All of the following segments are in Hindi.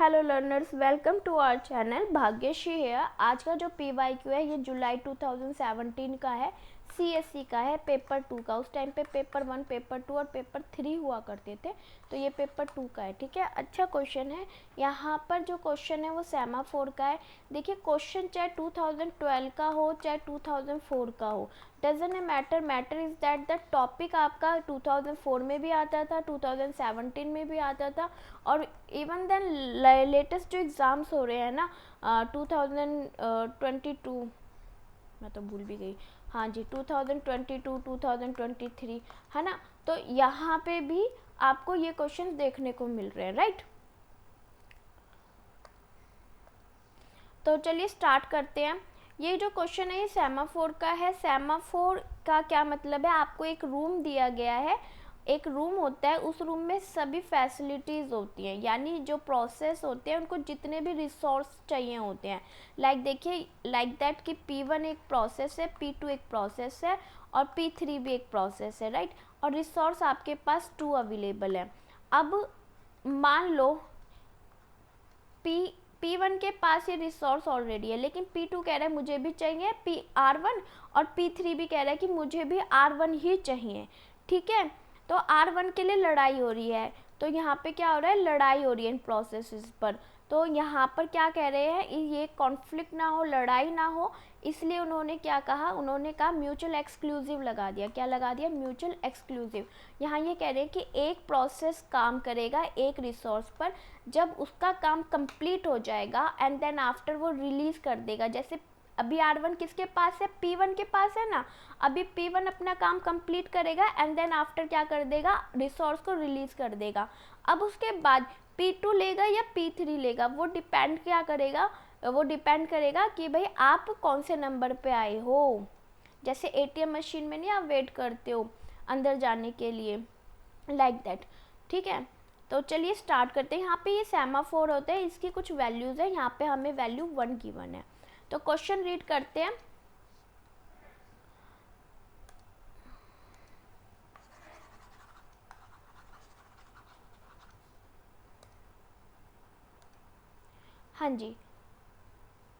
Hello learners, welcome to our channel. Bhagyashree है। आज का जो PYQ है ये जुलाई 2017 का है, CSE का है, पेपर 2 का। उस टाइम पे पेपर 1, पेपर 2 और पेपर 3 हुआ करते थे, तो ये पेपर 2 का है। ठीक है, अच्छा क्वेश्चन है। यहाँ पर जो क्वेश्चन है वो सेमाफोर का है। देखिए, क्वेश्चन चाहे 2012 का हो चाहे 2004 का हो, doesn't matter. Matter is that the topic आपका 2004 में भी आता था, 2017 में भी आता था, और इवन देन लेटेस्ट जो एग्ज़ाम्स हो रहे हैं ना 2022, मैं तो भूल भी गई, हाँ जी 2022, 2023 है ना, तो यहाँ पे भी आपको ये क्वेश्चन देखने को मिल रहे हैं, राइट। तो चलिए स्टार्ट करते हैं। ये जो क्वेश्चन है ये सेमाफोर का है। सेमाफोर का क्या मतलब है, आपको एक रूम दिया गया है, एक रूम होता है, उस रूम में सभी फैसिलिटीज़ होती हैं, यानी जो प्रोसेस होते हैं उनको जितने भी रिसोर्स चाहिए होते हैं। देखिए लाइक दैट कि P1 एक प्रोसेस है, P2 एक प्रोसेस है और P3 भी एक प्रोसेस है, राइट। और रिसोर्स आपके पास 2 अवेलेबल है। अब मान लो P1 के पास ये रिसोर्स ऑलरेडी है, लेकिन P2 कह रहा है मुझे भी चाहिए R1, और P3 भी कह रहा है कि मुझे भी R1 ही चाहिए। ठीक है, तो R1 के लिए लड़ाई हो रही है, तो यहाँ पे क्या हो रहा है, लड़ाई हो रही है इन प्रोसेसेस पर। तो यहाँ पर क्या कह रहे हैं, ये कॉन्फ्लिक्ट ना हो, लड़ाई ना हो, इसलिए उन्होंने क्या कहा, उन्होंने कहा म्यूचुअल एक्सक्लूसिव लगा दिया। क्या लगा दिया, म्यूचुअल एक्सक्लूसिव। यहाँ ये कह रहे हैं कि एक प्रोसेस काम करेगा एक रिसोर्स पर, जब उसका काम कंप्लीट हो जाएगा एंड देन आफ्टर वो रिलीज़ कर देगा। जैसे अभी R1 किसके पास है, P1 के पास है ना। अभी P1 अपना काम कंप्लीट करेगा एंड देन आफ्टर क्या कर देगा, रिसोर्स को रिलीज़ कर देगा। अब उसके बाद P2 लेगा या P3 लेगा, वो डिपेंड क्या करेगा, वो डिपेंड करेगा कि भाई आप कौन से नंबर पे आए हो। जैसे ATM मशीन में नहीं आप वेट करते हो अंदर जाने के लिए, लाइक दैट। ठीक है, तो चलिए स्टार्ट करते हैं। यहाँ पे ये सेमाफोर होता है, इसकी कुछ वैल्यूज़ है, यहाँ पे हमें वैल्यू 1 गिवन है। तो क्वेश्चन रीड करते हैं। हाँ जी,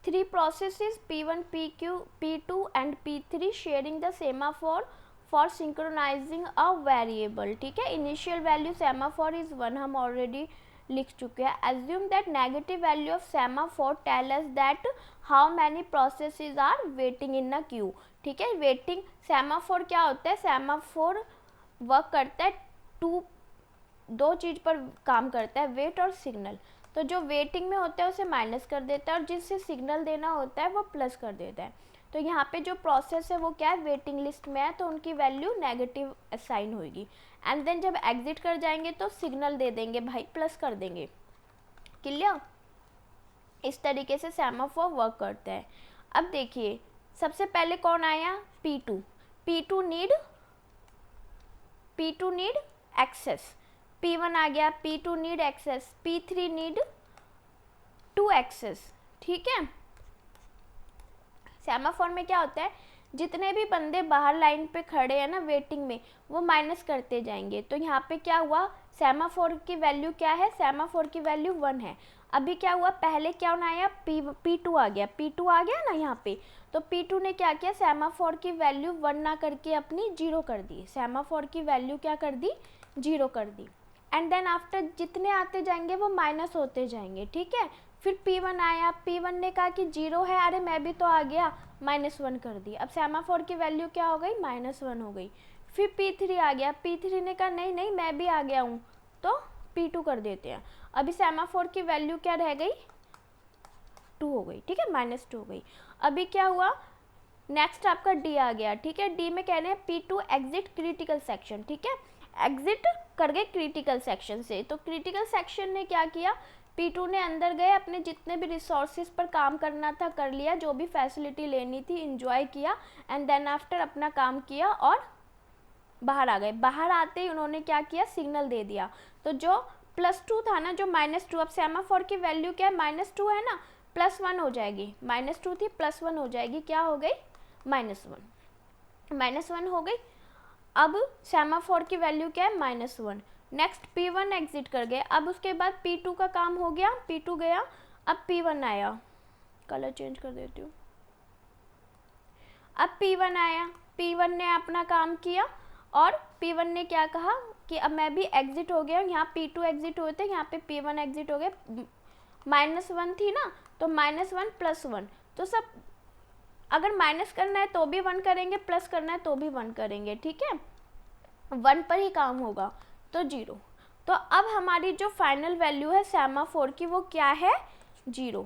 3 processes P1, PQ, P2 and P3 sharing the semaphore for synchronizing a variable। ठीक है, इनिशियल वैल्यू semaphore is 1, हम ऑलरेडी लिख चुके हैं। assume that negative value of semaphore tell us that how many processes are waiting in a queue। ठीक है, वेटिंग semaphore क्या होता है, semaphore वर्क करता है दो चीज़ पर काम करता है, वेट और सिग्नल। तो जो वेटिंग में होता है उसे माइनस कर देता है और जिससे सिग्नल देना होता है वो प्लस कर देता है। तो यहाँ पे जो प्रोसेस है वो क्या है, वेटिंग लिस्ट में है, तो उनकी वैल्यू नेगेटिव असाइन होगी। एंड देन जब एग्जिट कर जाएंगे तो सिग्नल दे देंगे भाई, प्लस कर देंगे। क्लियर, इस तरीके से सेमाफोर वर्क करता है। अब देखिए सबसे पहले कौन आया, P2। P2 need access, P1 आ गया, P2 need access, P3 need 2 access. ठीक है, सेमाफोर में क्या होता है, जितने भी बंदे बाहर लाइन पे खड़े हैं ना वेटिंग में, वो माइनस करते जाएंगे। तो यहाँ पे क्या हुआ, सेमाफोर की वैल्यू क्या है, सेमाफोर की वैल्यू 1 है। अभी क्या हुआ, पहले क्या आया, P2 आ गया, P2 आ गया ना यहाँ पे। तो P2 ने क्या किया, सेमाफोर की वैल्यू 1 ना करके अपनी 0 कर दी। सेमाफोर की वैल्यू क्या कर दी, 0 कर दी। एंड देन आफ्टर जितने आते जाएंगे वो माइनस होते जाएंगे। ठीक है, फिर P1 आया, P1 ने कहा कि 0 है, अरे मैं भी तो आ गया, -1 कर दी। अब सेमाफोर की वैल्यू क्या हो गई, -1 हो गई। फिर P3 आ गया, P3 ने कहा नहीं नहीं मैं भी आ गया हूँ, तो P2 कर देते हैं। अभी सेमाफोर की वैल्यू क्या रह गई, 2 हो गई। ठीक है, -2 हो गई। अभी क्या हुआ, नेक्स्ट आपका D आ गया। ठीक है, D में कह रहे हैं P2 एग्जिट क्रिटिकल सेक्शन। ठीक है, एग्जिट कर गए क्रिटिकल सेक्शन से। तो क्रिटिकल सेक्शन ने क्या किया, P2 ने अंदर गए, अपने जितने भी रिसोर्सेज पर काम करना था कर लिया, जो भी फैसिलिटी लेनी थी एंजॉय किया, एंड देन आफ्टर अपना काम किया और बाहर आ गए। बाहर आते ही उन्होंने क्या किया, सिग्नल दे दिया। तो जो +2 था ना, जो -2, अब सेमाफोर की वैल्यू क्या है, -2 है ना, +1 हो जाएगी। -2 थी, +1 हो जाएगी, क्या हो गई, -1 हो गई। अब सेमाफोर की वैल्यू क्या है, -1। नेक्स्ट P1 एग्जिट कर गए। अब उसके बाद P2 का काम हो गया, P2 गया, अब P1 आया, कलर चेंज कर देती हूँ। अब P1 आया, P1 ने अपना काम किया और P1 ने क्या कहा कि अब मैं भी एग्जिट हो गया। यहाँ P2 एग्जिट हुए थे, यहाँ पे P1 एग्जिट हो गए। -1 थी ना, तो -1 + 1, तो सब अगर माइनस करना है तो भी 1 करेंगे, प्लस करना है तो भी 1 करेंगे, ठीक है। 1 पर ही काम होगा, तो 0। तो अब हमारी जो फाइनल वैल्यू है सेमाफोर की वो क्या है, 0।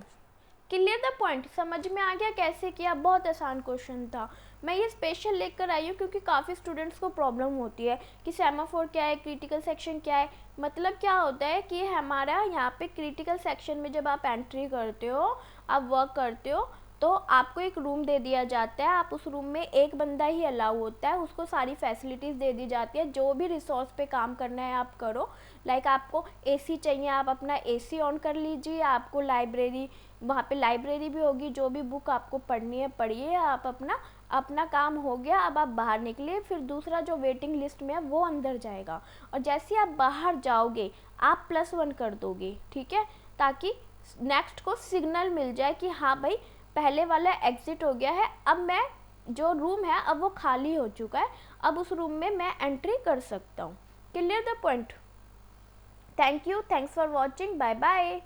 क्लियर द पॉइंट, समझ में आ गया कैसे किया? बहुत आसान क्वेश्चन था। मैं ये स्पेशल लेकर आई हूँ क्योंकि काफ़ी स्टूडेंट्स को प्रॉब्लम होती है कि सेमाफोर क्या है, क्रिटिकल सेक्शन क्या है। मतलब क्या होता है कि हमारा यहाँ पे क्रिटिकल सेक्शन में जब आप एंट्री करते हो, आप वर्क करते हो, तो आपको एक रूम दे दिया जाता है। आप उस रूम में एक बंदा ही अलाउ होता है, उसको सारी फैसिलिटीज़ दे दी जाती है। जो भी रिसोर्स पे काम करना है आप करो। लाइक आपको एसी चाहिए, आप अपना एसी ऑन कर लीजिए। आपको लाइब्रेरी, वहाँ पे लाइब्रेरी भी होगी, जो भी बुक आपको पढ़नी है पढ़िए। आप अपना काम हो गया, अब आप बाहर निकलिए। फिर दूसरा जो वेटिंग लिस्ट में है वो अंदर जाएगा, और जैसे आप बाहर जाओगे आप +1 कर दोगे, ठीक है, ताकि नेक्स्ट को सिग्नल मिल जाए कि हाँ भाई पहले वाला एग्जिट हो गया है, अब मैं जो रूम है अब वो खाली हो चुका है, अब उस रूम में मैं एंट्री कर सकता हूँ। Clear the point? Thank you, thanks for watching, bye bye.